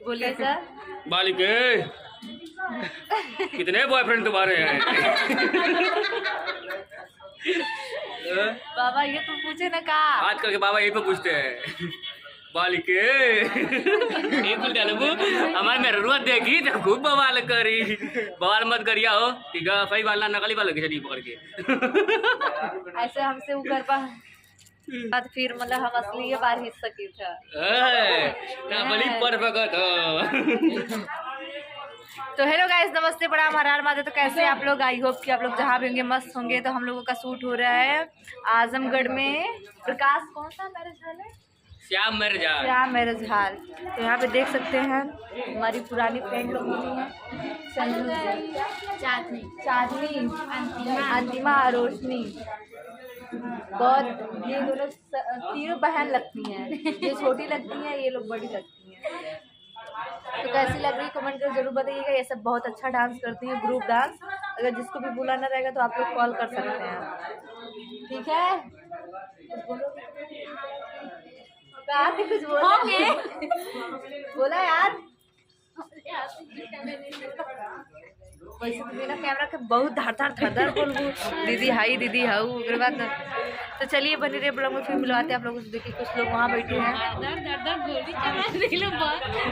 बोलिए सर। बालिके कितने बॉयफ्रेंड तुम्हारे हैं? बाबा ये तो पूछे ना का। आजकल के बाबा यही पे पूछते हैं बालिके। हमारे मेहरुआ देखी तो खूब बवाल करी। बवाल मत करिया हो ठीक है, सही वाला नकली वाला चली पकड़ के। ऐसे हमसे वो कर पा बात फिर मतलब हम असली ये बार हिस्सा की था। बड़ी परफेक्ट हो। तो हेलो गाइस, नमस्ते, प्रणाम, हर हर महादेव। तो कैसे आप लोग? आई होप कि आप लोग जहाँ भी होंगे मस्त होंगे। तो हम लोगों का शूट हो रहा है आजमगढ़ में। प्रकाश कौन सा मैरिज हॉल है? Shyam marriage hall. Shyam marriage hall. तो यहाँ पे देख सकते हैं हमारी पुरानी फ्रेंड लोग हुई हैं, चांदनी, अंतिमा, रोशनी। बहुत ये दोनों तीनों बहन लगती हैं। ये छोटी लगती हैं, ये लोग बड़ी लगती हैं। तो कैसी लग रही है कमेंट कर जरूर बताइएगा। ये सब बहुत अच्छा डांस करती हैं, ग्रुप डांस। अगर जिसको भी बुलाना रहेगा तो आप लोग कॉल कर सकते हैं, ठीक है? कुछ बोलोगे? बोला यार। वैसे तो बिना कैमरा के बहुत धड़ बोलूँ दीदी हाई दीदी हाउ। उसके बाद तो चलिए बने रहे ब्लॉग में, फिर मिलवाते हैं आप लोगों से। देखिए कुछ लोग वहाँ बैठे हैं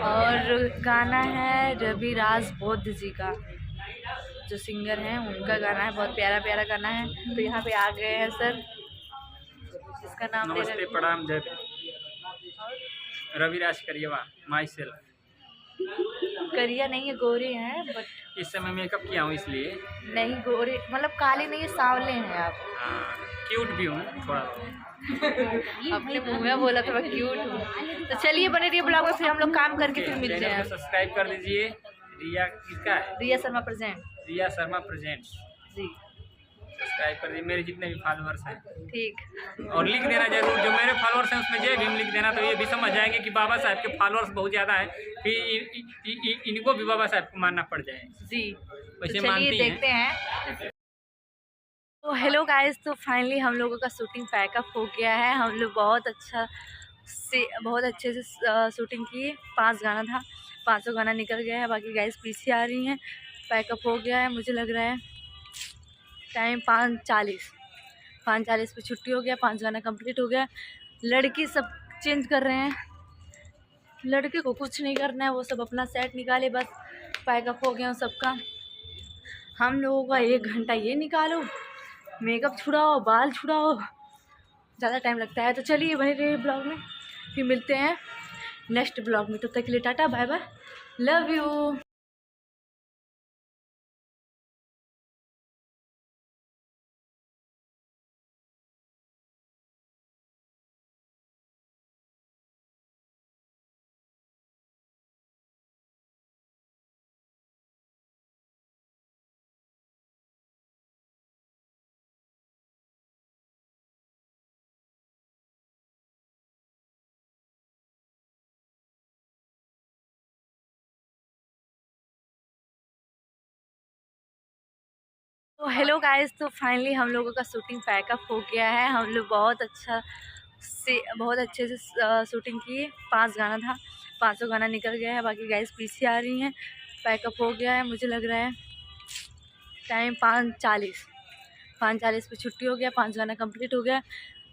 और गाना है रवि राज बौद्ध जी का, जो सिंगर हैं उनका गाना है। बहुत प्यारा प्यारा गाना है। तो यहाँ पे आ गए हैं सर, इसका नाम नमस्ते, प्रणाम, जय रविराज करिएवा। माई सेल्फ करिया नहीं है, गोरे हैं बट इस समय मेकअप किया हूँ इसलिए। नहीं गोरे मतलब काले नहीं, सांवले हैं आप। क्यूट भी हूँ थोड़ा। अपने मुँह में बोला था मैं क्यूट हूँ। तो चलिए बने रहिए ब्लॉग में, फिर हम लोग काम करके फिर मिलते हैं। सब्सक्राइब कर दीजिए। रिया किसका है? रिया शर्मा प्रेजेंट। रिया शर्मा प्रेजेंट जी, सब्सक्राइब कर दीजिए। मेरे जितने भी फॉलोअर्स हैं, ठीक। और लिख देना जरूर, जो मेरे फॉलोअर्स हैं उसमें जय भीम लिख देना। तो ये भी समझ जाएंगे कि बाबा साहब के फॉलोअर्स बहुत ज़्यादा है, कि इनको भी बाबा साहब को मानना पड़ जाए। जी वैसे तो चलिए देखते हैं। तो हेलो गाइस, तो फाइनली हम लोगों का शूटिंग पैकअप हो गया है। हम लोग बहुत अच्छे से शूटिंग की। 5 गाना था, 5 गाना निकल गया है। बाकी गाइस पीछे आ रही हैं। पैकअप हो गया है, मुझे लग रहा है टाइम 5:40 पे छुट्टी हो गया। 5 गाना कंप्लीट हो गया। लड़की सब चेंज कर रहे हैं, लड़के को कुछ नहीं करना है, वो सब अपना सेट निकाले बस। पैकअप हो गया सबका। हम लोगों का 1 घंटा ये निकालो, मेकअप छुड़ाओ, बाल छुड़ाओ, ज़्यादा टाइम लगता है। तो चलिए बने रहिए ब्लॉग में, फिर मिलते हैं नेक्स्ट ब्लॉग में। तब तक के लिए ta-ta bye bye, love you. तो हेलो गाइस, तो फाइनली हम लोगों का शूटिंग पैकअप हो गया है। हम लोग बहुत अच्छे से शूटिंग की। 5 गाना था, 5 गाना निकल गया है। बाकी गाइस पीछे आ रही हैं। पैकअप हो गया है, मुझे लग रहा है टाइम 5:40 पे छुट्टी हो गया। 5 गाना कंप्लीट हो गया।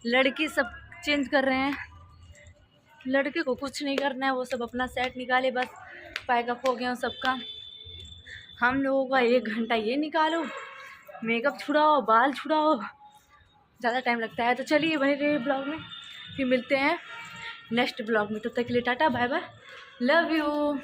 लड़की सब चेंज कर रहे हैं, लड़के को कुछ नहीं करना है, वो सब अपना सेट निकाले बस। पैकअप हो गया सबका। हम लोगों का 1 घंटा ये निकालो, मेकअप छुड़ाओ, बाल छुड़ाओ, ज़्यादा टाइम लगता है। तो चलिए बने रहिए ब्लॉग में, फिर मिलते हैं नेक्स्ट ब्लॉग में। तब तक के लिए ta-ta bye bye, love you.